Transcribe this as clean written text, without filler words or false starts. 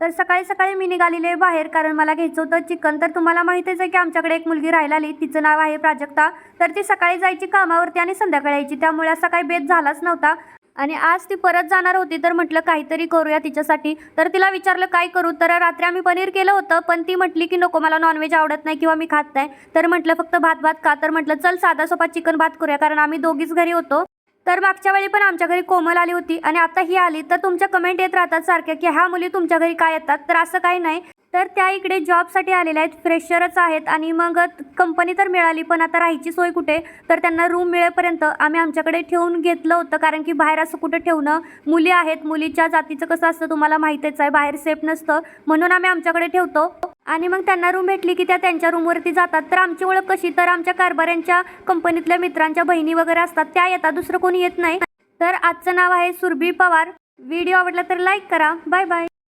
तर सकाळी सकाळी मी निघालेले बाहेर, कारण मला घ्यायचं होतं चिकन. तर तुम्हाला माहितीच आहे की आमच्याकडे एक मुलगी राहायला आली, तिचं नाव आहे प्राजक्ता. तर ती सकाळी जायची कामावरती आणि संध्याकाळी यायची, त्यामुळे असा काही बेत झालाच नव्हता. आणि आज ती परत जाणार होती, तर म्हटलं काहीतरी करूया तिच्यासाठी. तर तिला विचारलं काय करू, तर रात्री आम्ही पनीर केलं होतं, पण ती म्हटली की नको, मला नॉनव्हेज आवडत नाही किंवा मी खात नाही. तर म्हटलं फक्त भात भात का, तर म्हटलं चल साधा सोपा चिकन भात करूया, कारण आम्ही दोघीच घरी होतो. तर मागच्या वेळी पण आमच्या घरी कोमल आली होती आणि आता ही आली. तर तुमच्या कमेंट येत राहतात सारख्या की ह्या मुली तुमच्या घरी काय येतात, तर असं काही नाही. तर त्या इकडे जॉबसाठी आलेल्या आहेत, फ्रेशरच आहेत. आणि मग कंपनी तर मिळाली, पण आता राहायची सोय कुठे, तर त्यांना रूम मिळेपर्यंत आम्ही आमच्याकडे ठेवून घेतलं होतं, कारण की बाहेर असं कुठं ठेवणं, मुली आहेत, मुलीच्या जातीचं कसं असतं तुम्हाला माहितीच आहे, बाहेर सेफ नसतं, म्हणून आम्ही आमच्याकडे ठेवतो. आणि मग त्यांना रूम भेटली की त्या त्यांच्या रूमवरती जातात. तर आमची ओळख कशी, तर आमच्या कारभाऱ्यांच्या कंपनीतल्या मित्रांच्या बहिणी वगैरे असतात, त्या येतात, दुसरं कोणी येत नाही. तर आजचं नाव आहे सुरभी पवार. व्हिडिओ आवडला तर लाईक करा. Bye bye.